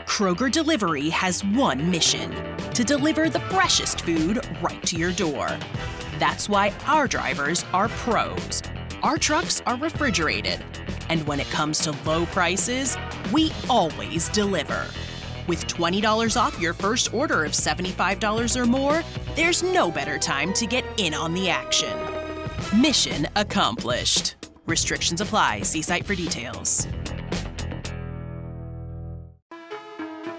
Kroger Delivery has one mission: to deliver the freshest food right to your door. That's why our drivers are pros. Our trucks are refrigerated. And when it comes to low prices, we always deliver. With $20 off your first order of $75 or more, there's no better time to get in on the action. Mission accomplished. Restrictions apply. See site for details.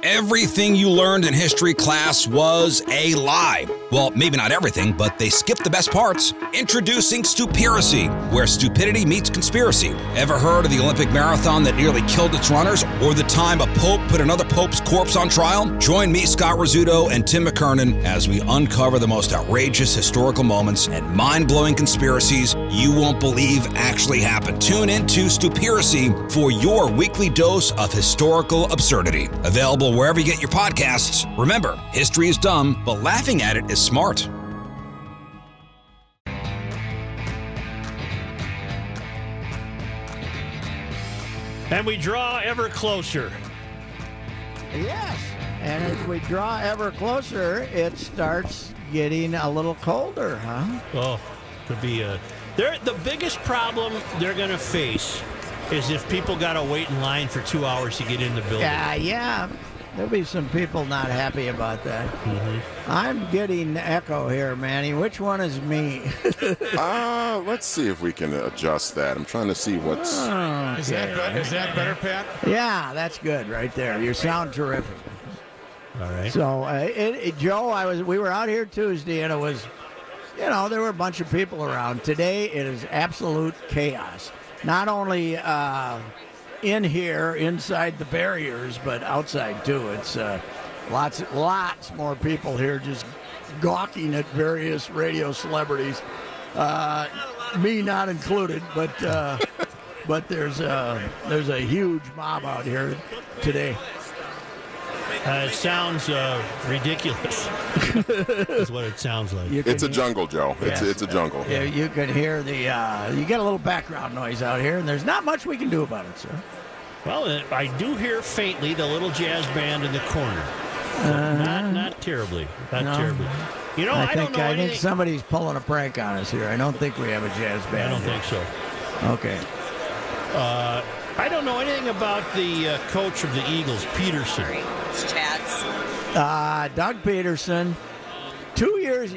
Everything you learned in history class was a lie. Well, maybe not everything, but they skipped the best parts. Introducing Stupiracy, where stupidity meets conspiracy. Ever heard of the Olympic marathon that nearly killed its runners? Or the time a pope put another pope's corpse on trial? Join me, Scott Rizzuto, and Tim McKernan as we uncover the most outrageous historical moments and mind-blowing conspiracies you won't believe actually happened. Tune in to Stupiracy for your weekly dose of historical absurdity. Available wherever you get your podcasts. Remember, history is dumb, but laughing at it is smart. And we draw ever closer. Yes, and as we draw ever closer, it starts getting a little colder, huh? Oh, could be the biggest problem they're going to face is if people got to wait in line for 2 hours to get in the building. Yeah. There'll be some people not happy about that. Mm-hmm. I'm getting echo here, Manny. Which one is me? Let's see if we can adjust that. I'm trying to see what's... Okay. Is that better, Pat? Yeah, that's good right there. You sound terrific. All right. So, Joe, we were out here Tuesday, and it was, there were a bunch of people around. Today, it is absolute chaos. Not only... in here, inside the barriers, but outside too. It's lots more people here just gawking at various radio celebrities, me not included. But there's a huge mob out here today. It sounds ridiculous. That's what it sounds like. It's a jungle, Joe. Yes. It's a jungle. Yeah, you can hear you get a little background noise out here, and there's not much we can do about it, sir. Well, I do hear faintly the little jazz band in the corner. Not terribly. Not terribly. I think somebody's pulling a prank on us here. I don't think we have a jazz band. I don't think so. Okay. I don't know anything about the coach of the Eagles, Peterson. Sorry, it's Chad's. Doug Peterson. 2 years,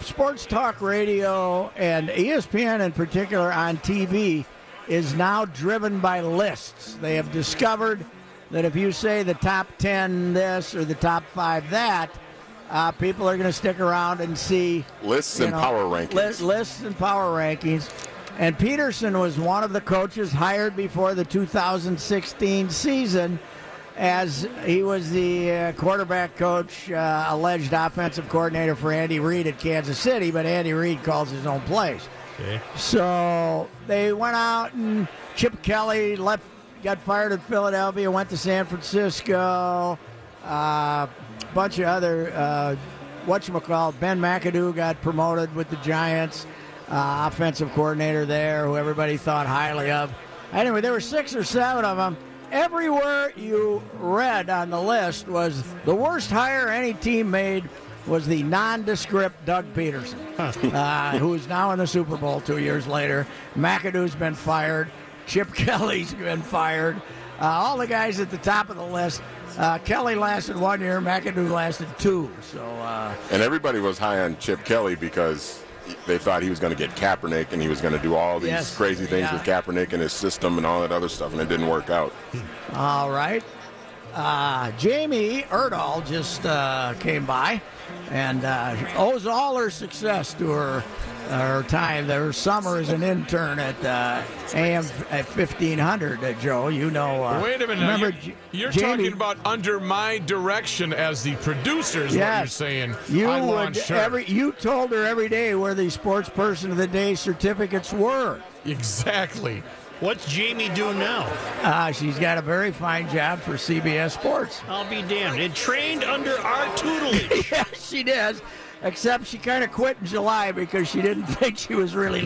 sports talk radio and ESPN in particular on TV is now driven by lists. They have discovered that if you say the top 10 this or the top 5 that, people are going to stick around and see lists and power rankings. Lists and power rankings. And Peterson was one of the coaches hired before the 2016 season, as he was the quarterback coach, alleged offensive coordinator for Andy Reid at Kansas City, but Andy Reid calls his own plays. Okay. So they went out, and Chip Kelly got fired at Philadelphia, went to San Francisco, a bunch of other, Ben McAdoo got promoted with the Giants. Offensive coordinator there, who everybody thought highly of. Anyway, there were 6 or 7 of them. Everywhere you read on the list was the worst hire any team made was the nondescript Doug Peterson, who is now in the Super Bowl 2 years later. McAdoo's been fired. Chip Kelly's been fired. All the guys at the top of the list. Kelly lasted 1 year. McAdoo lasted 2. And everybody was high on Chip Kelly because they thought he was going to get Kaepernick and he was going to do all these crazy things with Kaepernick and his system and all that other stuff, and it didn't work out. All right. Jamie Erdahl just came by and owes all her success to her time, her summer as an intern at AM at 1500, Joe. Wait a minute. Remember, you're Jamie, talking about under my direction as the producers, yes, what you're saying. You told her every day where the sports person of the day certificates were. Exactly. What's Jamie doing now? She's got a very fine job for CBS Sports. I'll be damned. And trained under our tutelage. Yes, she does. Except she kind of quit in July because she didn't think she was really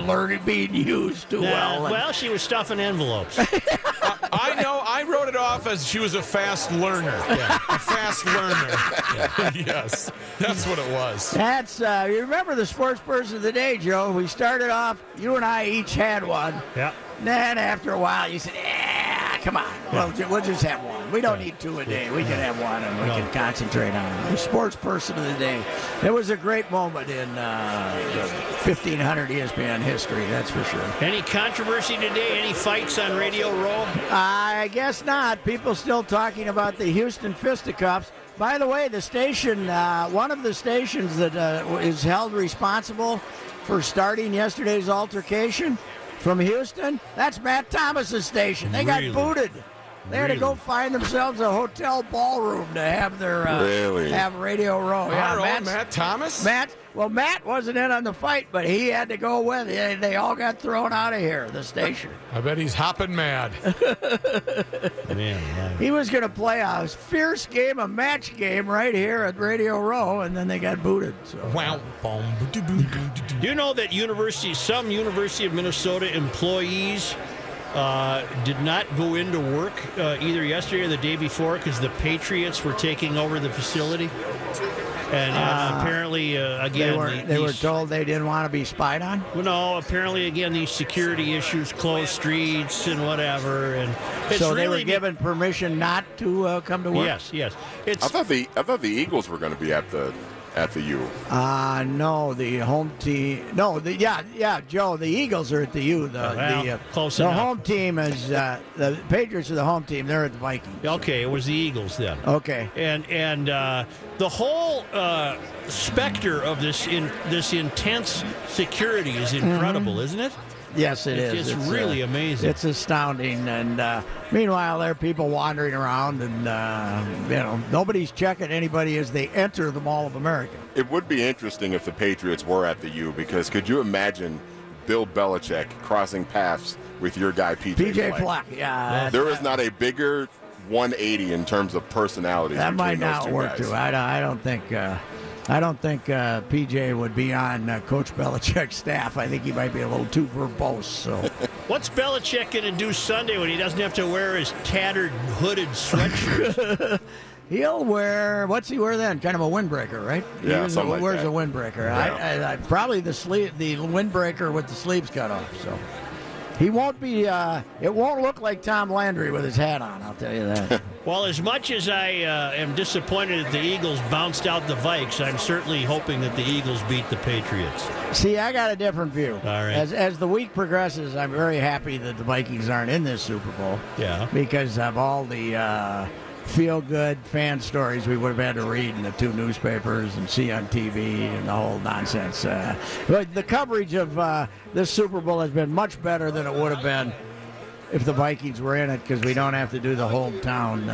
being used too well. Well, she was stuffing envelopes. I know. I wrote started off as she was a fast learner. Yeah. A fast learner. Yes, that's what it was. That's you remember the sports person of the day, Joe? We started off. You and I each had one. Yeah. Then after a while, you said, come on, we'll just have one. We don't need 2 a day. We can have one, and we can concentrate on it. The sports person of the day. It was a great moment in 1500 ESPN history, that's for sure. Any controversy today? Any fights on Radio Row? I guess not. People still talking about the Houston fisticuffs. By the way, the station, one of the stations that is held responsible for starting yesterday's altercation from Houston, that's Matt Thomas's station. They got booted. They had to go find themselves a hotel ballroom to have their have Radio Row. Our own Matt Thomas? Matt wasn't in on the fight, but he had to go with it. They all got thrown out of here, the station. I bet he's hopping mad. Man. He was going to play a fierce game, a match game right here at Radio Row, and then they got booted. So. Wow. Do you know that some University of Minnesota employees did not go into work either yesterday or the day before because the Patriots were taking over the facility? And apparently, again, they were told they didn't want to be spied on? Well, no, apparently, again, these security issues, closed streets and whatever. And it's so they really were given permission not to come to work? Yes. I thought the Eagles were going to be at the U. No, the home team. No, Joe, the Eagles are at the U. Close the enough. home team is the Patriots are the home team. They're at the Vikings. Okay, it was the Eagles then. Okay, and the whole specter of this intense security is incredible, isn't it? Yes, it is. It's really amazing. It's astounding. And meanwhile, there are people wandering around, and nobody's checking anybody as they enter the Mall of America. It would be interesting if the Patriots were at the U, because could you imagine Bill Belichick crossing paths with your guy P.J. Fleck? Yeah, there is not a bigger 180 in terms of personalities. That might between not those two work guys. too. I don't think PJ would be on Coach Belichick's staff. I think he might be a little too verbose. So, what's Belichick going to do Sunday when he doesn't have to wear his tattered hooded sweatshirt? He'll wear, what's he wear then? Kind of a windbreaker, right? Yeah, something like wears that. a windbreaker. Yeah. I probably the windbreaker with the sleeves cut off. So he won't be. It won't look like Tom Landry with his hat on. I'll tell you that. Well, as much as I am disappointed that the Eagles bounced out the Vikes, I'm certainly hoping that the Eagles beat the Patriots. See, I got a different view. All right. As the week progresses, I'm very happy that the Vikings aren't in this Super Bowl. Yeah. Because of all the feel-good fan stories we would have had to read in the 2 newspapers and see on TV and the whole nonsense. But the coverage of this Super Bowl has been much better than it would have been if the Vikings were in it, because we don't have to do the hometown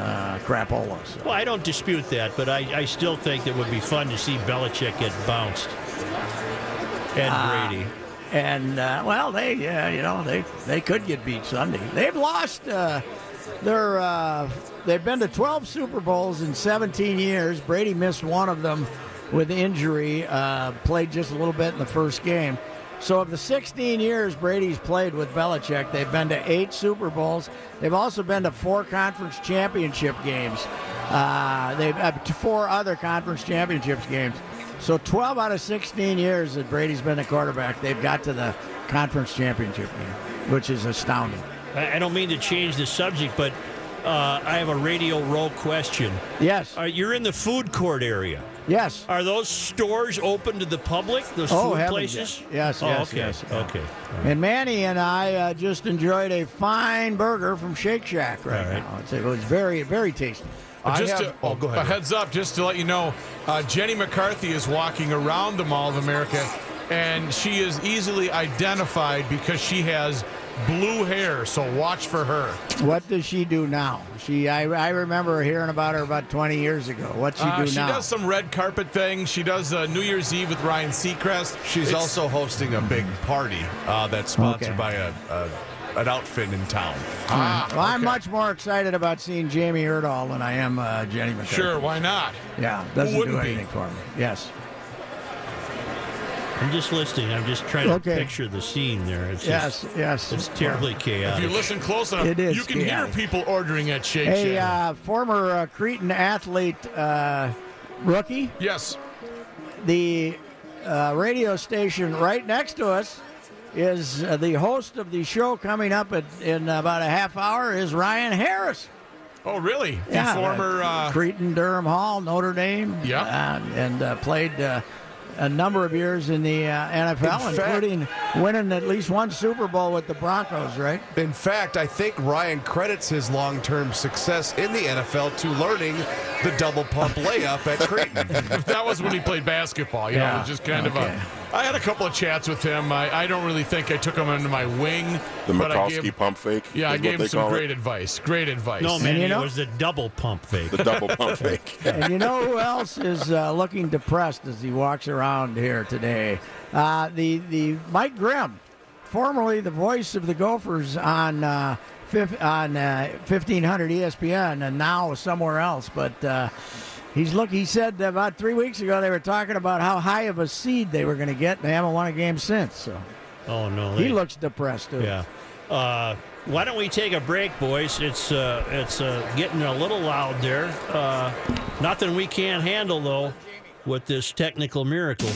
crapola. So. Well, I don't dispute that, but I still think it would be fun to see Belichick get bounced. And Brady. And, they could get beat Sunday. They've lost they've been to 12 Super Bowls in 17 years. Brady missed one of them with injury, played just a little bit in the first game. So of the 16 years Brady's played with Belichick, they've been to 8 Super Bowls. They've also been to 4 conference championship games. They've 4 other conference championships games. So 12 out of 16 years that Brady's been a quarterback, they've got to the conference championship game, which is astounding. I don't mean to change the subject, but I have a Radio Row question. Yes. You're in the food court area. Yes. Are those stores open to the public, those food places? Yes, okay. yes. Okay. And Manny and I just enjoyed a fine burger from Shake Shack right now. It was very, very tasty. Go ahead. A heads up, just to let you know, Jenny McCarthy is walking around the Mall of America, and she is easily identified because she has blue hair, so watch for her. What does she do now? I remember hearing about her about 20 years ago. What's she do now? She does some red carpet things. She does New Year's Eve with Ryan Seacrest. She's also hosting a big party that's sponsored by an outfit in town. Well, I'm much more excited about seeing Jamie Erdahl than I am Jenny McCarthy. Sure, why not? Yeah, doesn't do anything for me. Yes. I'm just listening. I'm just trying to picture the scene there. It's yes. It's terribly chaotic. If you listen close enough, you can hear people ordering at Shake Shack. Former Cretin athlete rookie. Yes. The radio station right next to us is the host of the show coming up in about a half hour is Ryan Harris. Oh, really? Yeah, the former Cretin, Durham Hall, Notre Dame. Yeah. And played a number of years in the NFL, including winning at least one Super Bowl with the Broncos, right? In fact, I think Ryan credits his long-term success in the NFL to learning the double pump layup at Creighton. That was when he played basketball. You know, it was just kind of I had a couple of chats with him. I don't really think I took him under my wing. The Mikulski pump fake? Yeah, I gave him some great advice. Great advice. No, man, it was the double pump fake. The double pump fake. And you know who else is looking depressed as he walks around here today? The Mike Grimm, formerly the voice of the Gophers on 1500 ESPN, and now somewhere else. But he said about 3 weeks ago they were talking about how high of a seed they were going to get, and they haven't won a game since. So, oh no, he looks depressed too. Yeah. Why don't we take a break, boys? It's getting a little loud there. Nothing we can't handle though with this technical miracle.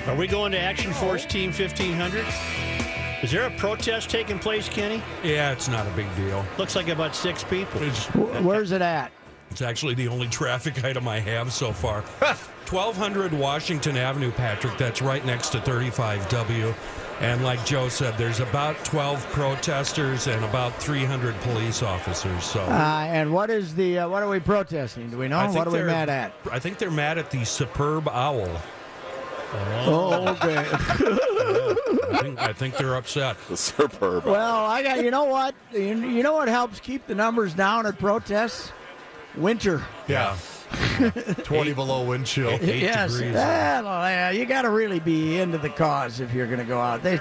Are we going to Action Force Team 1500? Is there a protest taking place, Kenny? Yeah, it's not a big deal. Looks like about 6 people. Where's it at? It's actually the only traffic item I have so far. 1200 Washington Avenue, Patrick. That's right next to 35W. And like Joe said, there's about 12 protesters and about 300 police officers. So. And what is what are we protesting? Do we know? What are we mad at? I think they're mad at the superb owl. Oh, okay. I think they're upset. The superb. Well, you know what? You know what helps keep the numbers down at protests? Winter. Yeah. 20 below wind chill. 8 yes. degrees. You got to really be into the cause if you're going to go out. They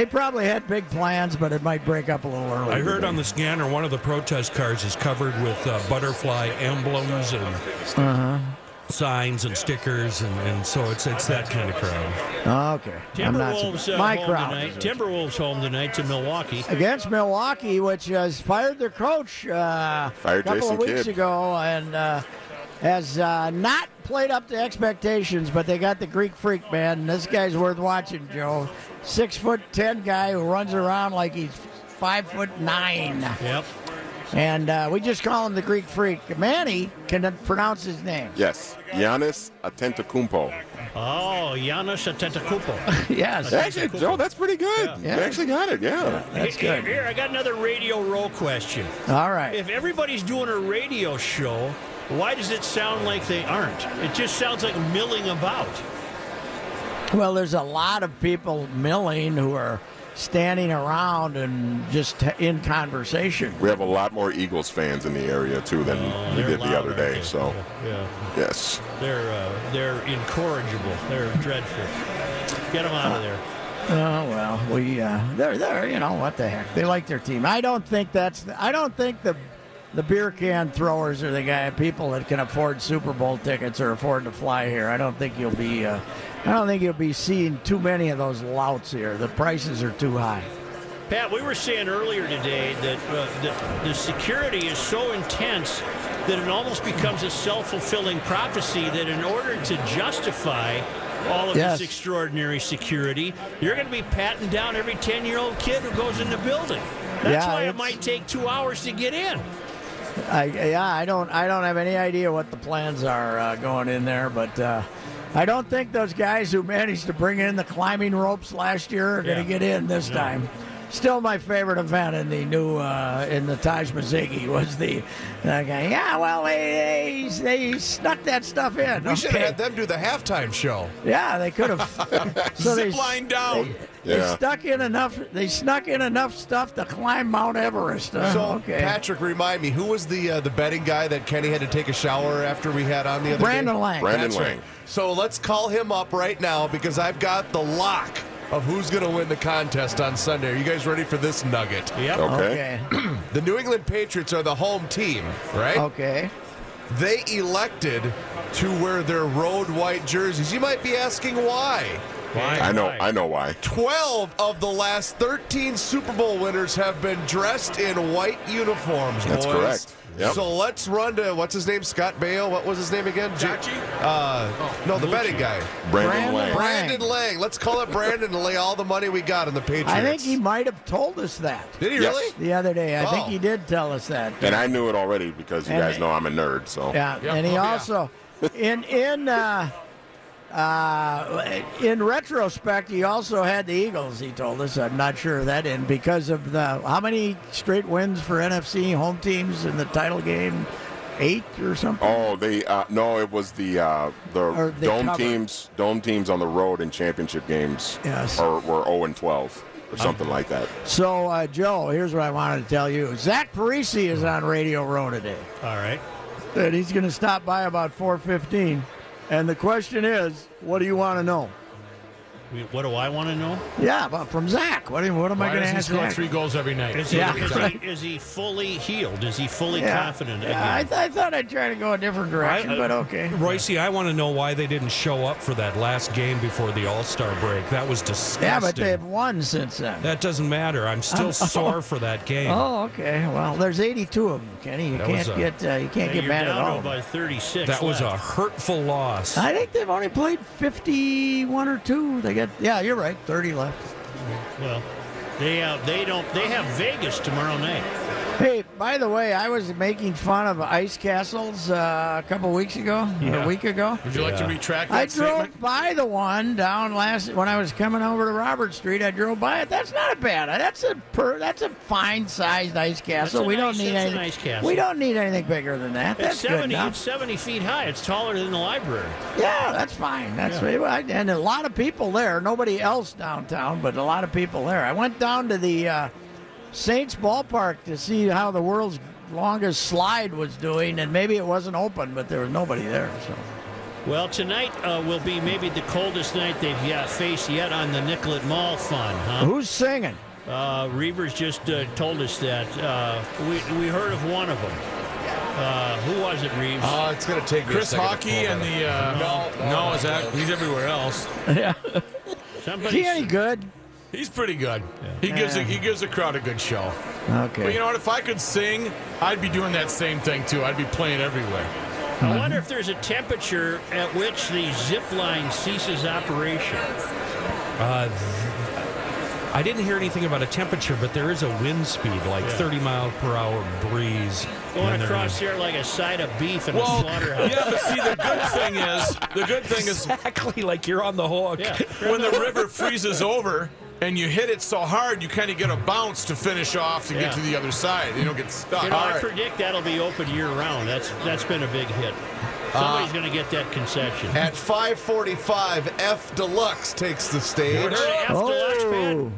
probably had big plans, but it might break up a little early. I heard on the scanner one of the protest cars is covered with butterfly emblems and signs and stickers, and so it's that kind of crowd. Okay. Timberwolves home tonight to Milwaukee. Against Milwaukee, which has fired their coach a couple of weeks ago and has not played up to expectations, but they got the Greek Freak, man. And this guy's worth watching, Joe. 6'10" guy who runs around like he's 5'9". Yep. And we just call him the Greek Freak. Manny can pronounce his name. Yes, Giannis Antetokounmpo. Oh, Giannis Antetokounmpo. Yes. Actually, Joe, that's pretty good. Yeah. You actually got it, yeah. That's good. Here, I got another Radio Row question. All right. If everybody's doing a radio show, why does it sound like they aren't? It just sounds like milling about. Well, there's a lot of people milling who are standing around and just in conversation. We have a lot more Eagles fans in the area too than we did the other day. So, yes, they're incorrigible. They're dreadful. Get them out of there. Oh well, they're you know what the heck? They like their team. I don't think the beer can throwers are the people that can afford Super Bowl tickets or afford to fly here. I don't think you'll be seeing too many of those louts here. The prices are too high. Pat, we were saying earlier today that the security is so intense that it almost becomes a self-fulfilling prophecy that in order to justify all of this extraordinary security, you're going to be patting down every 10-year-old kid who goes in the building. That's why it might take 2 hours to get in. I don't have any idea what the plans are going in there, but I don't think those guys who managed to bring in the climbing ropes last year are going to get in this time. Still, my favorite event in the new in the Taj Mazzigi was the guy. Yeah, well, they snuck that stuff in. We should have had them do the halftime show. Yeah, they could have. So zip line down. They snuck in enough stuff to climb Mount Everest. Patrick, remind me, who was the betting guy that Kenny had to take a shower after we had on the other day? Brandon Lang. Brandon Lang. Right. So let's call him up right now because I've got the lock of who's going to win the contest on Sunday. Are you guys ready for this nugget? Yep. Okay. The New England Patriots are the home team, right? Okay. they elected to wear their road white jerseys. You might be asking why. I know why. 12 of the last 13 Super Bowl winners have been dressed in white uniforms, That's boys. correct. Yep. So let's run to, what's his name, Scott Baio? What was his name again? No, the betting guy. Brandon Lang. Brandon Lang. Let's call it Brandon and lay all the money we got in the Patriots. I think he might have told us that. Did he Yes. really? The other day. I think Oh. he did tell us that. And I knew it already because you And guys know I'm a nerd. So Yeah, Yep. and he Oh, yeah. also, in retrospect, he also had the Eagles. He told us. I'm not sure of that, and because of the how many straight wins for NFC home teams in the title game, 8 or something. Oh, they no, it was the they dome covered. teams. Dome teams on the road in championship games Yes. were 0-12 or something like that. So, Joe, here's what I wanted to tell you. Zach Parisi is on Radio Row today, All right. and he's going to stop by about 4:15. And the question is, what do you want to know? What do I want to know? Yeah, but from Zach. What am I Why going to does he ask score Zach? 3 goals every night? Is he, Yeah. is he fully healed? Is he fully Yeah. confident Yeah, again? I thought I'd try to go a different direction, but okay. Royce, I want to know why they didn't show up for that last game before the All-Star break. That was disgusting. Yeah, but they've won since then. That doesn't matter. I'm still sore for that game. Oh, okay. Well, there's 82 of them, Kenny. You That can't was a- get get You're mad at down all. to of them. about 36 That was a left. hurtful loss. I think they've only played 51 or 2. Yeah, you're right. 30 left. Well, they have Vegas tomorrow night. Hey, by the way, I was making fun of ice castles a couple weeks ago, or a week ago. Would you like to retract that I statement? drove by the one down when I was coming over to Robert Street. I drove by it. That's not bad. That's a fine sized ice castle. We don't need that's a anything. nice castle. We don't need anything bigger than that. It's That's good 70. enough. It's 70 feet high. It's taller than the library. Yeah, that's fine. And a lot of people there. Nobody else downtown, but a lot of people there. I went down to the Saints ballpark to see how the world's longest slide was doing, and maybe it wasn't open, but there was nobody there. So. Well, tonight will be maybe the coldest night they've faced yet on the Nicollet Mall Fun. Huh? Who's singing? Reavers just told us that. We heard of one of them. Who was it, Reeves? It's going to take me a Chris second to Hockey pull and that the no, is that he's everywhere else? Yeah. Somebody. Is he any good? He's pretty good. He gives the crowd a good show. Okay. But you know what? If I could sing, I'd be doing that same thing too. I'd be playing everywhere. I wonder if there's a temperature at which the zip line ceases operation. I didn't hear anything about a temperature, but there is a wind speed, like 30-mile-per-hour breeze. Going when they're across here like a side of beef in a Well, slaughterhouse. yeah, but see, the good thing is exactly like you're on the hook. Yeah. when the river freezes over and you hit it so hard, you kind of get a bounce to finish off to Yeah. get to the other side. You don't get stuck. You know, All I right. predict that'll be open year round. That's been a big hit. Somebody's going to get that concession. At 5:45, F Deluxe takes the stage. There's an F Deluxe band.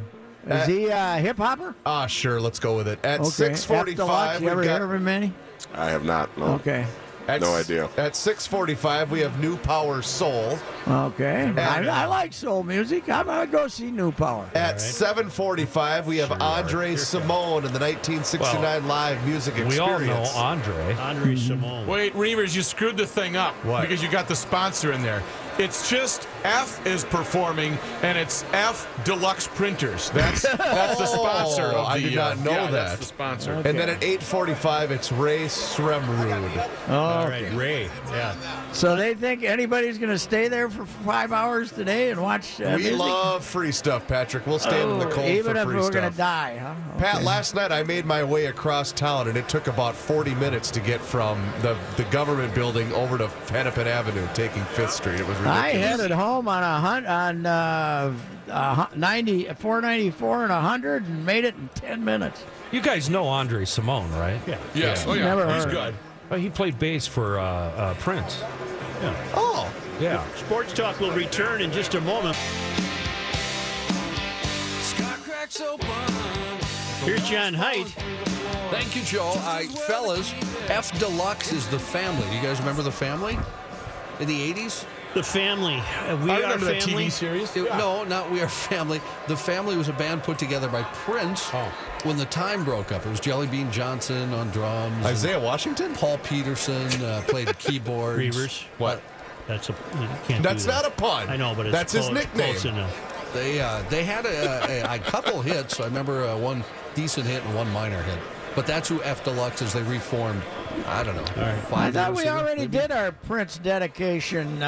Is he a hip hopper? Sure, let's go with it. At Okay. F 6:45, Deluxe, you ever we've hear got of him, Manny? I have not. No. Okay. No idea. At 6:45, we have New Power Soul. Okay. I like soul music. I'm going to go see New Power. At 7:45, we have Andre Simone and the 1969 Live Music Experience. We all know Andre. Andre Simone. Wait, Reavers, you screwed the thing up. What? Because you got the sponsor in there. It's just F is performing, and it's F Deluxe Printers. That's the sponsor of the. I did not know yeah, that. That's the sponsor. And then at 8:45, it's Ray Sremrud. All right, Ray. Yeah. So they think anybody's going to stay there for 5 hours today and watch We music? love free stuff, Patrick. We'll stand in the cold even for if free we're stuff. going to die, huh? Pat, Okay. last night I made my way across town, and it took about 40 minutes to get from the government building over to Hennepin Avenue, taking 5th Street. It was ridiculous. I headed home on 494 and 100 and made it in 10 minutes. You guys know Andre Simone, right? Yeah. Yes. Oh, yeah. Never He's heard. good. He played bass for Prince. Oh, Yeah. Sports Talk will return in just a moment. Here's John Height. Thank you, Joe. Fellas, F Deluxe is the family. Do you guys remember the family in the 80s? The Family. We I Are remember that Family. TV series. No, not We Are Family. The Family was a band put together by Prince when the Time broke up, it was Jelly Bean Johnson on drums. Isaiah Washington? Paul Peterson played keyboards. Reavers. What? That's you can't. That's do that. not a pun. I know, but it's that's his close, nickname. Close enough. They had a couple hits. I remember one decent hit and one minor hit. But that's who F Deluxe is. They reformed, I don't know, 5 I thought years we ago, already maybe? did our Prince dedication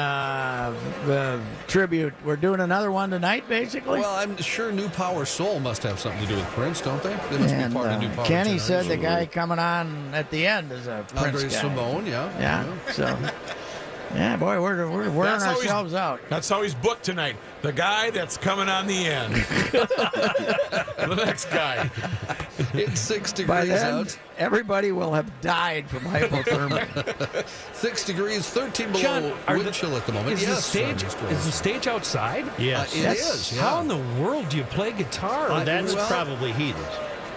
tribute. We're doing another one tonight, basically. Well, I'm sure New Power Soul must have something to do with Prince, don't they? They must and be part of New Power Kenny said the Generation. guy coming on at the end is a Prince Andre guy. Simone, Yeah, so... Yeah, boy, we're wearing ourselves out. That's how he's booked tonight. The guy that's coming on the end. The next guy. It's 6 By degrees then, out. everybody will have died from hypothermia. 6 degrees, 13 below John, wind chill at the moment. Is Yes, the stage outside? Yes. It is. Yeah. How in the world do you play guitar? That's well- probably heated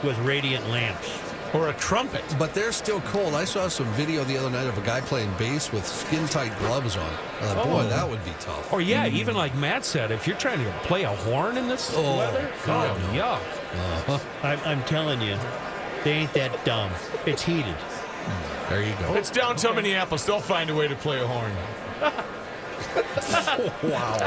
with radiant lamps. Or a trumpet. But they're still cold. I saw some video the other night of a guy playing bass with skin-tight gloves on. I thought, boy, that would be tough. Or yeah, even like Matt said, if you're trying to play a horn in this weather, God, no. yuck. I'm telling you, they ain't that dumb. It's heated. There you go. It's downtown Minneapolis. They'll find a way to play a horn. Wow.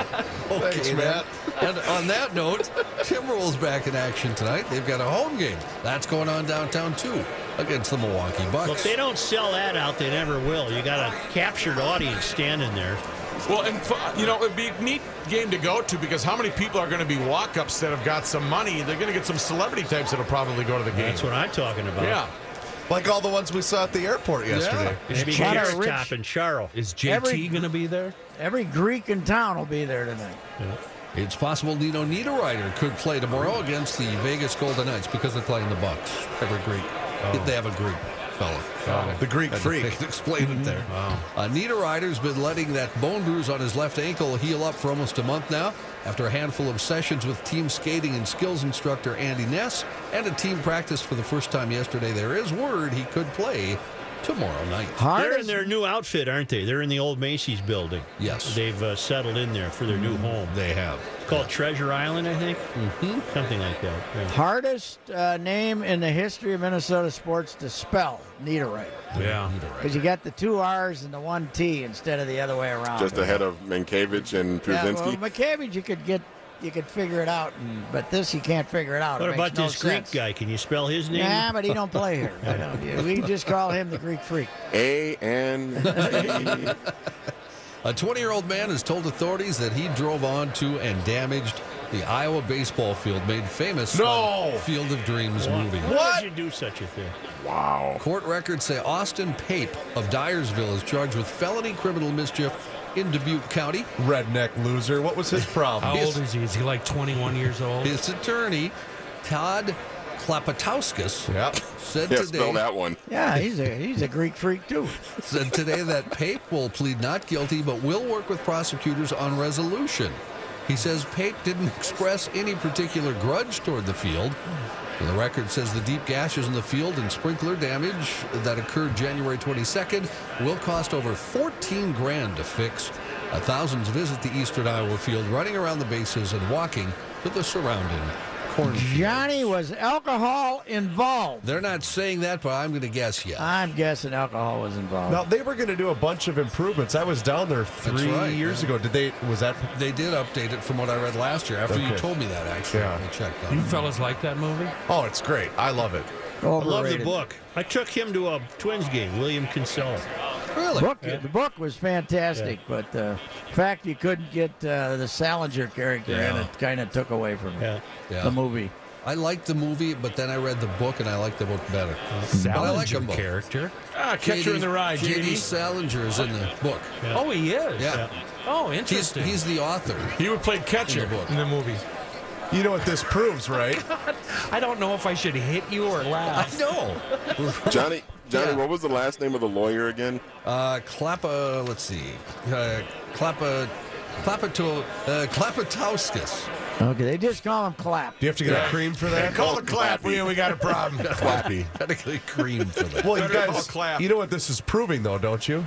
Thanks, Okay, Matt. And on that note, Timberwolves back in action tonight. They've got a home game. That's going on downtown, too, against the Milwaukee Bucks. Well, if they don't sell that out, they never will. You got a captured audience standing there. Well, and it'd be a neat game to go to because how many people are going to be walk-ups that have got some money? They're going to get some celebrity types that'll probably go to the game. That's what I'm talking about. Yeah. Like all the ones we saw at the airport yesterday. Maybe Lot of Carrot rich- Top and Charles. Is JT Every- going to be there? Every Greek in town will be there tonight. It's possible Nino Niederreiter could play tomorrow against the Vegas Golden Knights because they're playing the Bucks. Every Greek. They have a Greek fella. The Greek freak. Explain it there. Niederreiter's been letting that bone bruise on his left ankle heal up for almost a month now after a handful of sessions with team skating and skills instructor Andy Ness and a team practice for the first time yesterday. There is word he could play tomorrow night. They're in their new outfit, aren't they? They're in the old Macy's building. Yes. They've settled in there for their new home. They have. It's called Treasure Island, I think. Mm-hmm. Something like that. Yeah. Hardest name in the history of Minnesota sports to spell, Niederreiter. Yeah. Because you got the 2 R's and the 1 T instead of the other way around. Just ahead of Mankiewicz and Yeah, well, Brzezinski. McCabe, you could figure it out, but this you can't figure it out. What It about makes no this Greek sense. guy? Can you spell his name? Nah, but he don't play here. I don't. We just call him the Greek freak. A-N. A 20-year-old man has told authorities that he drove onto and damaged the Iowa baseball field made famous by Field of Dreams movie. Why would you do such a thing? Wow. Court records say Austin Pape of Dyersville is charged with felony criminal mischief in Dubuque County. Redneck loser. What was his problem? How old is he? Is he like 21 years old? His attorney, Todd Klapatowskis, said Yeah, today spell that one. Yeah, he's a Greek freak too. said today that Pape will plead not guilty but will work with prosecutors on resolution. He says Pape didn't express any particular grudge toward the field. The record says the deep gashes in the field and sprinkler damage that occurred January 22nd will cost over $14,000 to fix. Thousands visit the Eastern Iowa field, running around the bases and walking to the surrounding cornfields. Johnny, was alcohol involved? They're not saying that, but I'm going to guess yes. I'm guessing alcohol was involved. Now they were going to do a bunch of improvements. I was down there 3 years ago. Did they? Was that? They did update it from what I read last year. After you Okay. told me that, actually, Yeah. I checked You on. fellas like that movie? Oh, it's great. I love it. I love the Overrated. book. I took him to a Twins game, William Kinsella. Really? The book was fantastic, but the fact you couldn't get the Salinger character in it kind of took away from Yeah. the movie. I liked the movie, but then I read the book, and I liked the book better. But I like Salinger them both. character. Catcher in the Rye, J.D. JD. Salinger is in the book. Oh, he is. Yeah. Oh, He's, interesting. he's the author. He would play catcher In the book. in the movie. You know what this proves, right? I don't know if I should hit you or I laugh. know. Johnny, Yeah. what was the last name of the lawyer again? Let's see. Klapatowskis. Okay, they just call him Clap. Do you have to get a cream for that? Call the clap. We got a problem. Clappy. Had to get cream for that. Well, you Better call guys, Clap. you know what this is proving, though, don't you?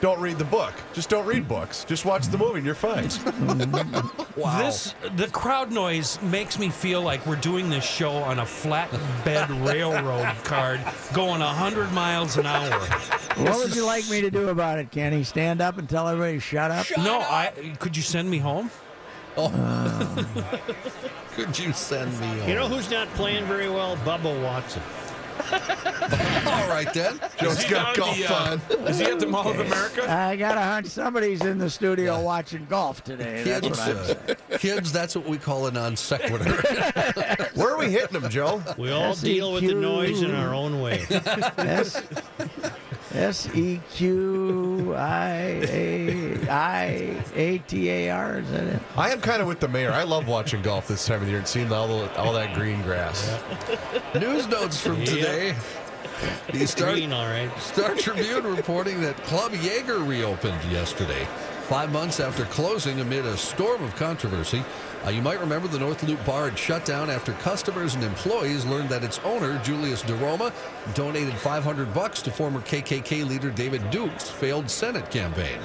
don't read the book. Just don't read books. Just watch the movie and you're fine. Wow. The crowd noise makes me feel like we're doing this show on a flatbed railroad card going 100 miles an hour. What would you like me to do about it, Kenny? Stand up and tell everybody to shut up? Could you send me home? Could you send me home? You know who's not playing very well? Bubba Watson. All right, then. Joe's got golf on. Is he at the Mall of America? I got a hunch somebody's in the studio watching golf today. That's what I'm saying. Kids, that's what we call a non sequitur. Where are we hitting them, Joe? We all deal with the noise in our own way. SEQIATAR, is that it? I am kind of with the mayor. I love watching golf this time of the year and seeing all that green grass. News notes from today. The Green, all right. Star Tribune reporting that Club Jaeger reopened yesterday, 5 months after closing amid a storm of controversy. You might remember the North Loop bar had shut down after customers and employees learned that its owner, Julius DeRoma, donated $500 to former KKK leader David Duke's failed Senate campaign.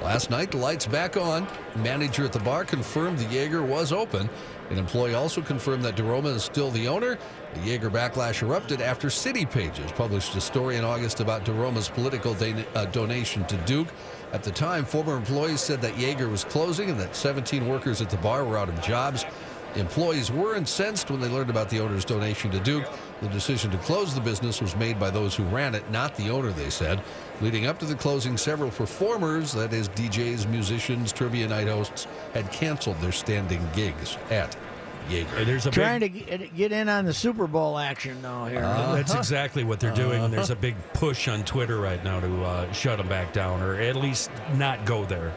Last night, the lights back on. Manager at the bar confirmed the Jaeger was open. An employee also confirmed that DeRoma is still the owner. The Jaeger backlash erupted after City Pages published a story in August about DeRoma's political donation to Duke. At the time, former employees said that Jaeger was closing and that 17 workers at the bar were out of jobs. Employees were incensed when they learned about the owner's donation to Duke. The decision to close the business was made by those who ran it, not the owner, they said. Leading up to the closing, several performers, that is DJs, musicians, trivia night hosts, had canceled their standing gigs at Jaeger. There's a Trying to get in on the Super Bowl action now here. That's exactly what they're doing. There's a big push on Twitter right now to shut them back down, or at least not go there.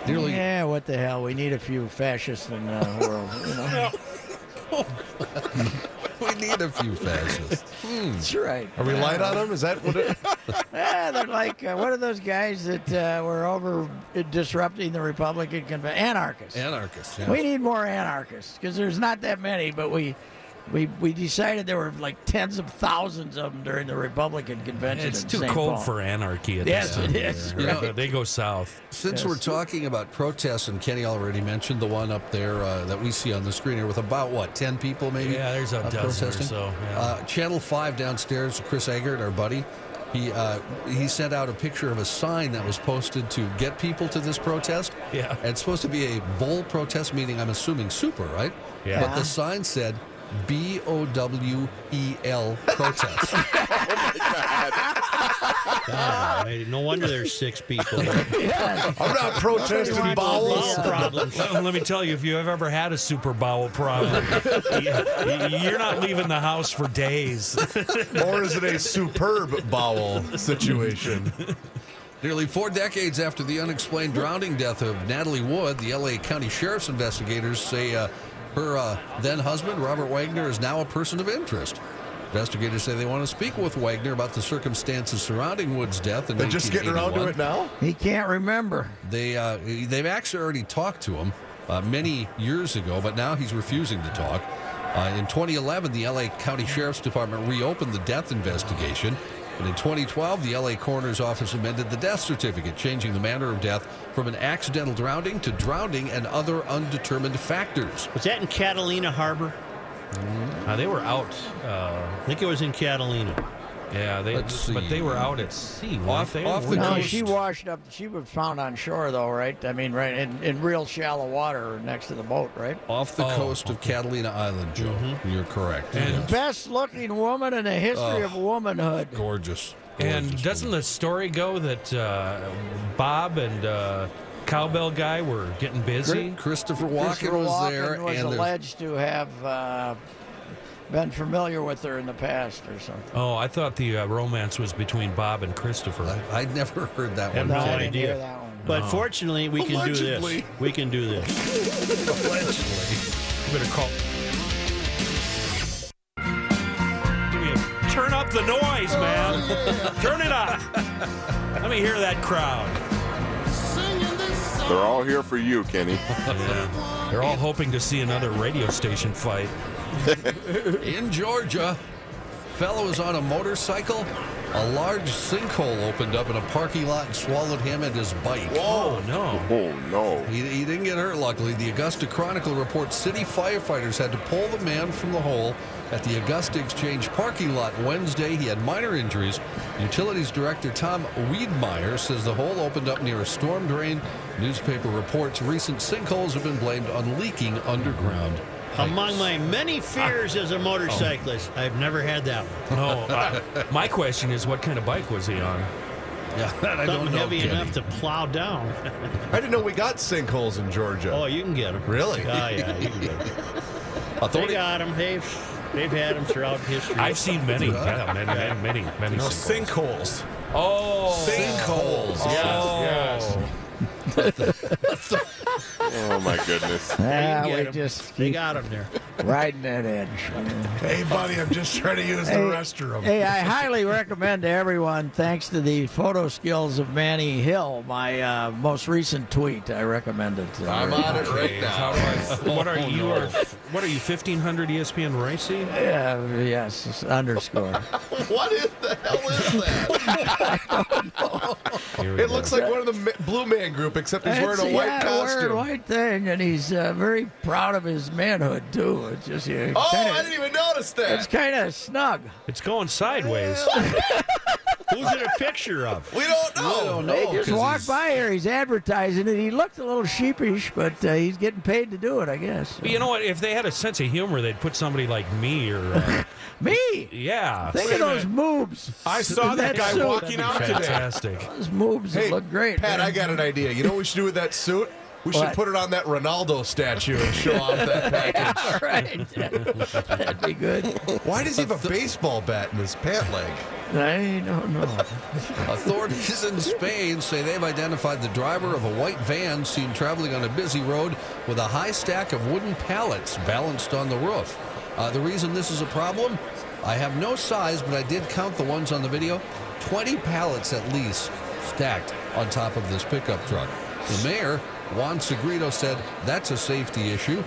Yeah, what the hell? We need a few fascists in the world. You know? We need a few fascists. That's right. Are we light on them? Is that what it... Yeah, they're like, what are those guys that were over disrupting the Republican convention? Anarchists. Anarchists, yeah. We need more anarchists because there's not that many, but we decided there were like tens of thousands of them during the Republican convention. It's in too St. cold Paul. for anarchy at Yes, this time. it is. You know, They go south. Since we're talking about protests, and Kenny already mentioned the one up there that we see on the screen here with about, 10 people maybe? Yeah, there's a dozen or protesting? so. Yeah. Channel 5 downstairs, Chris Eggert, our buddy, he sent out a picture of a sign that was posted to get people to this protest. Yeah. And it's supposed to be a bull protest, meaning I'm assuming super, right? Yeah. But the sign said BOWEL protest. God, no wonder there's 6 people. I'm not protesting bowels. Problems. Let me tell you, if you have ever had a super bowel problem, you're not leaving the house for days. Or is it a superb bowel situation? Nearly 4 decades after the unexplained drowning death of Natalie Wood, the L.A. County Sheriff's investigators say her then-husband, Robert Wagner, is now a person of interest. Investigators say they want to speak with Wagner about the circumstances surrounding Wood's death in 1981. They're just getting around to it now? He can't remember. They've actually already talked to him many years ago, but now he's refusing to talk. In 2011, the L.A. County Sheriff's Department reopened the death investigation. And in 2012, the L.A. Coroner's Office amended the death certificate, changing the manner of death from an accidental drowning to drowning and other undetermined factors. Was that in Catalina Harbor? They were out. I think it was in Catalina. Yeah, but they were out at sea. Off the No, coast. she washed up. She was found on shore, though, right? I mean, right in real shallow water next to the boat, right? Off the coast of Catalina Island, Joe. You're correct. And Best-looking woman in the history of womanhood. Gorgeous. And doesn't the story go that Bob and Cowbell Guy were getting busy? Christopher Walken was there. Was and alleged to have been familiar with her in the past or something. Oh, I thought the romance was between Bob and Christopher. I'd never heard that one. No I didn't hear idea. that one. But fortunately, we can do Allegedly. this. We can do this. Allegedly. You better call. Turn up the noise, man. Turn it up. Let me hear that crowd. They're all here for you, Kenny. Yeah. They're all hoping to see another radio station fight. In Georgia, fellow is on a motorcycle A large sinkhole opened up in a parking lot and swallowed him and his bike. Whoa, no. Oh, no. He didn't get hurt, luckily. The Augusta Chronicle reports city firefighters had to pull the man from the hole at the Augusta Exchange parking lot Wednesday. He had minor injuries. Utilities Director Tom Wiedmeyer says the hole opened up near a storm drain. Newspaper reports recent sinkholes have been blamed on leaking underground pipes. Among my many fears as a motorcyclist, I've never had that one. No, my question is, what kind of bike was he on? Yeah, that I don't Something know. heavy Kenny. enough to plow down. I didn't know we got sinkholes in Georgia. Oh, you can get them. Really? Oh, yeah, you can get them. They got them. They've had them throughout history. I've seen many. Yeah, many No, sinkholes. sinkholes. Oh, Sinkholes. Yes. Oh, my goodness. Yeah, get we 'em. just They keep got them there. riding that edge. Man. Hey, buddy, I'm just trying to use the restroom. Hey, I highly recommend to everyone, thanks to the photo skills of Manny Hill, my most recent tweet. I recommend it. I'm on it right now. What are you? What are you? 1500 ESPN Ricey? Yeah, yes, it's underscore. What is the hell is that? It looks like one of the Blue Man Group, except he's wearing a white wearing costume. a white thing, and he's very proud of his manhood too. It's just I didn't even notice it's that. kind of snug. It's going sideways. Who's it a picture of? We don't know. I don't know. They just 'cause walked he's- by here. He's advertising it. He looked a little sheepish, but he's getting paid to do it, I guess. You know what? If they had a sense of humor, they'd put somebody like me or Me? yeah. Think of those moves. I saw that guy suit. walking out today. Fantastic. Those moves Hey, look great. Pat, man. I got an idea. You know what we should do with that suit? We should What? put it on that Ronaldo statue and show off that package. All right. That'd be good. Why does he have a baseball bat in his pant leg? I don't know. Authorities in Spain say they've identified the driver of a white van seen traveling on a busy road with a high stack of wooden pallets balanced on the roof. The reason this is a problem? I have no size, but I did count the ones on the video. 20 pallets at least stacked on top of this pickup truck. The mayor, Juan Segredo, said that's a safety issue.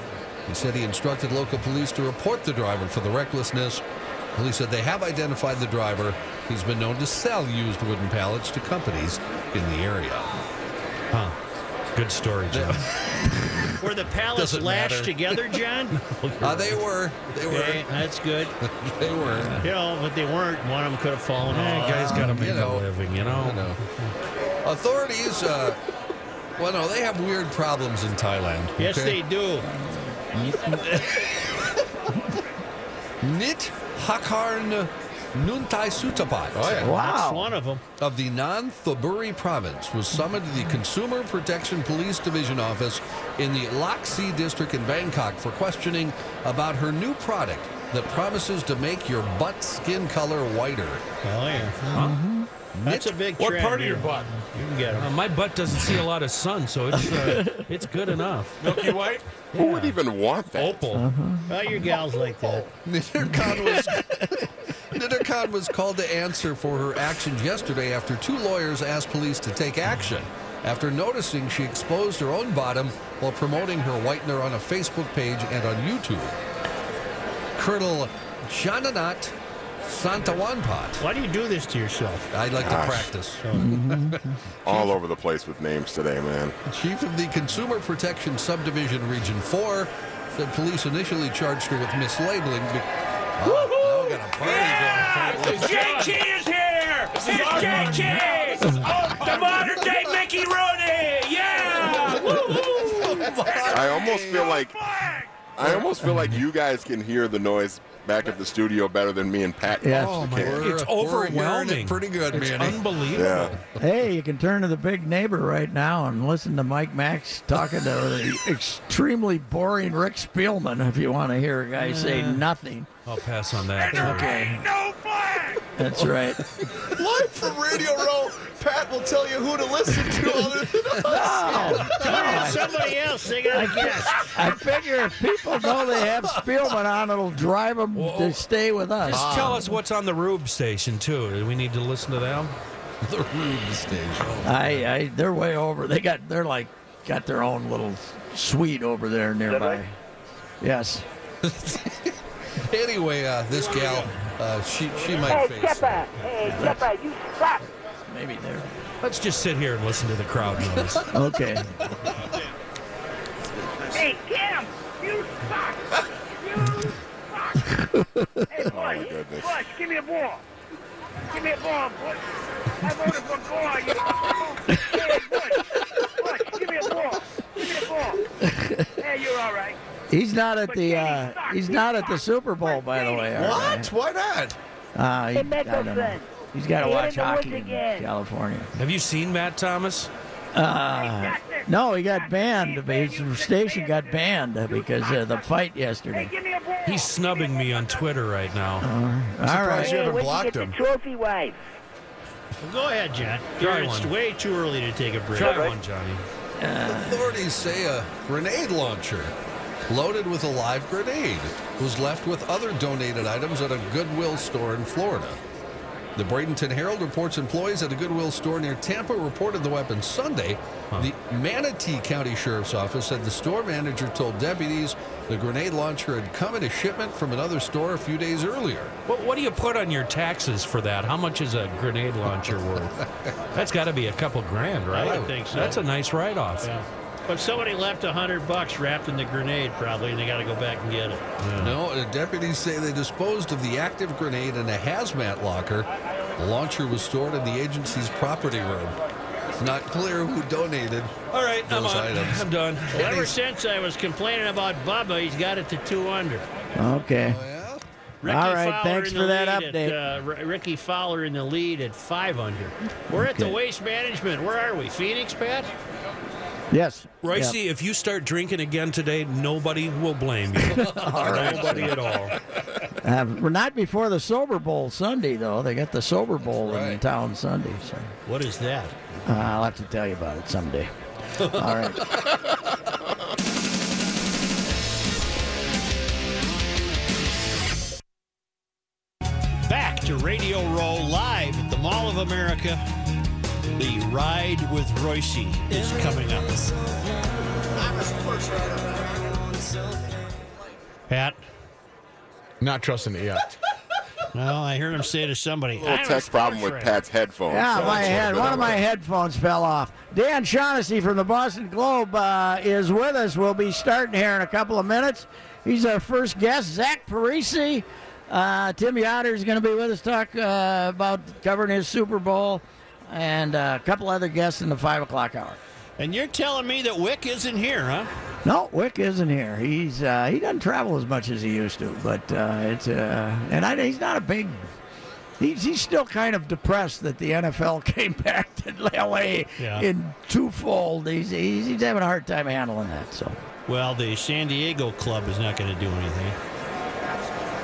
He said he instructed local police to report the driver for the recklessness. Police said they have identified the driver. He's been known to sell used wooden pallets to companies in the area. Huh. Good story, John. Were the pallets Doesn't lashed matter. together, John? They were. Okay, that's good. They were. You know, but they weren't. One of them could have fallen off. Guys got to make know. a living, you know. Authorities, well, no, they have weird problems in Thailand. Yes, okay? they do. Nit Hakarn Nuntai Sutapat That's Wow. one of them. of the Nan-Thuburi province was summoned to the Consumer Protection Police Division office in the Laksi district in Bangkok for questioning about her new product that promises to make your butt skin color whiter. Oh, yeah. That's a big What trend part of here. your butt? You can get them. My butt doesn't see a lot of sun, so it's good enough. Milky White? Who would even want that? Opal. Well, your gals like that. Nitterkhan was called to answer for her actions yesterday after two lawyers asked police to take action after noticing she exposed her own bottom while promoting her whitener on a Facebook page and on YouTube. Colonel Jananat Santawanpat. Why do you do this to yourself? I'd like Gosh. to practice. All over the place with names today, man. Chief of the Consumer Protection Subdivision Region 4 said police initially charged her with mislabeling. Now we got a party going. JT is here! It's JT! Oh, the modern day Mickey Rooney! Yeah! I almost feel like you guys can hear the noise back at the studio better than me and Pat. Yes. Oh, my can. God. It's We're hearing overwhelming. it pretty good, It's man. unbelievable. Yeah. Hey, you can turn to the big neighbor right now and listen to Mike Max talking to the extremely boring Rick Spielman if you want to hear a guy say nothing. I'll pass on that. Okay. That's right. Live from Radio Row, Pat will tell you who to listen to other than us. Come somebody else. They got a guest. I figure if people know they have Spielman on, it'll drive them to stay with us. Just tell us what's on the Rube station, too. Do we need to listen to them? The Rube station. They're way over. They're like got their own little suite over there nearby. Yes. Anyway, this gal, She might face Skipper. Hey, Skipper, you suck. Maybe there. Let's just sit here and listen to the crowd noise. Okay. Hey, Kim, you suck. You suck. Hey, Bush, give me a ball. Give me a ball, Bush. I voted for Gore. You. Hey, Bush, give me a ball. Give me a ball. Hey, you're all right. He's not at the he's not at the Super Bowl, by the way. What? Why not? I don't know. He's got to watch hockey in California. Have you seen Matt Thomas? No, he got banned. His station got banned because of the fight yesterday. He's snubbing me on Twitter right now. All right. You haven't Where'd blocked you get him. the trophy wife? Well, go ahead, John. Try It's one. way too early to take a break. Try one, Johnny. Authorities say a grenade launcher loaded with a live grenade was left with other donated items at a Goodwill store in Florida. The Bradenton Herald reports employees at a Goodwill store near Tampa reported the weapon Sunday. The Manatee County Sheriff's Office said the store manager told deputies the grenade launcher had come in a shipment from another store a few days earlier. What do you put on your taxes for that? How much is a grenade launcher worth? That's got to be a couple grand, right? I would think so. That's a nice write-off. Yeah. But somebody left $100 wrapped in the grenade, probably, and they got to go back and get it. No, deputies say they disposed of the active grenade in a hazmat locker. The launcher was stored in the agency's property room. It's not clear who donated All right, those items. I'm done. Well, ever since I was complaining about Bubba, he's got it to 2 under. Okay. Oh, yeah? Ricky All right, Fowler thanks in for the that lead update. Ricky Fowler in the lead at 5 under. We're at the Okay. Waste Management. Where are we? Phoenix, Pat? Yes. Royce, Yep. if you start drinking again today, nobody will blame you. Nobody at all. We're not before the Sober Bowl Sunday, though. They got the Sober Bowl in Right. town Sunday. So What is that? I'll have to tell you about it someday. All right. Back to Radio Row live at the Mall of America. The Ride with Royce is coming up. Pat? Not trusting it yet. No, I heard him say to somebody. A little tech problem with Pat's headphones. Yeah, So one of my headphones fell off. Dan Shaughnessy from the Boston Globe is with us. We'll be starting here in a couple of minutes. He's our first guest, Zach Parisi. Tim Yoder is going to be with us, talk about covering his Super Bowl, and a couple other guests in the 5 o'clock hour. And you're telling me that Wick isn't here, huh? No, Wick isn't here. He's he doesn't travel as much as he used to, but he's not a big. He's still kind of depressed that the NFL came back to L.A. in twofold. He's having a hard time handling that. So. Well, the San Diego club is not going to do anything.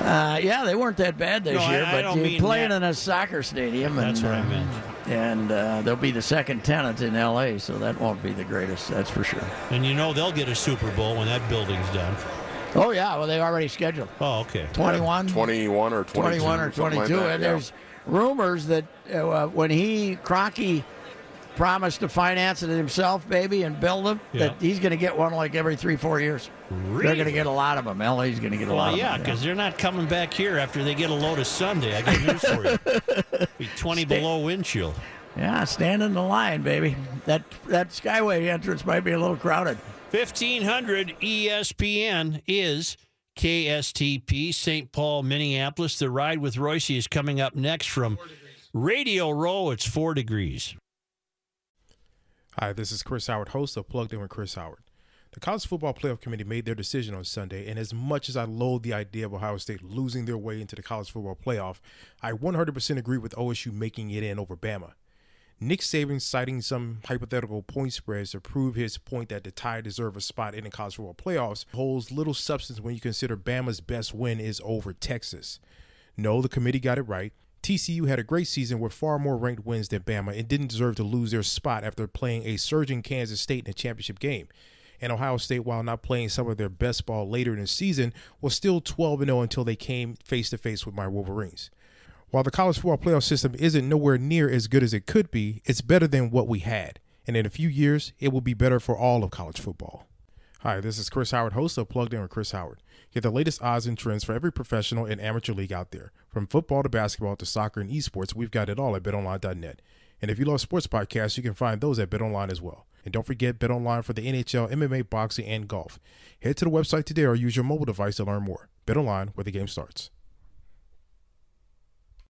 Yeah, they weren't that bad this year, I but don't you're mean playing that. in a soccer stadium. That's and, what I meant. And they'll be the second tenant in L.A., so that won't be the greatest, that's for sure. And you know they'll get a Super Bowl when that building's done. Oh, yeah, well, they already scheduled. Oh, okay. 21 or 22. 21 or 22. Like that, and yeah. there's rumors that when Kroenke promised to finance it himself, baby, and build them, that he's going to get one like every 3-4 years. Really? They're going to get a lot of them. LA's going to get a lot of them. Yeah, because they're not coming back here after they get a load of Sunday. I got news for you. Be 20 below wind chill. Yeah, stand in the line, baby. That Skyway entrance might be a little crowded. 1500 ESPN is KSTP, St. Paul, Minneapolis. The Ride with Royce is coming up next from Radio Row. It's 4 degrees. Hi, this is Chris Howard, host of Plugged In with Chris Howard. The College Football Playoff Committee made their decision on Sunday, and as much as I loathe the idea of Ohio State losing their way into the College Football Playoff, I 100% agree with OSU making it in over Bama. Nick Saban citing some hypothetical point spreads to prove his point that the Tide deserve a spot in the College Football Playoffs holds little substance when you consider Bama's best win is over Texas. No, the committee got it right. TCU had a great season with far more ranked wins than Bama and didn't deserve to lose their spot after playing a surging Kansas State in a championship game. And Ohio State, while not playing some of their best ball later in the season, was still 12-0 until they came face-to-face with my Wolverines. While the college football playoff system isn't nowhere near as good as it could be, it's better than what we had. And in a few years, it will be better for all of college football. Hi, this is Chris Howard, host of Plugged In with Chris Howard. Get the latest odds and trends for every professional and amateur league out there. From football to basketball to soccer and esports, we've got it all at BetOnline.net. And if you love sports podcasts, you can find those at BetOnline as well. And don't forget BetOnline for the NHL, MMA, boxing, and golf. Head to the website today or use your mobile device to learn more. BetOnline, where the game starts.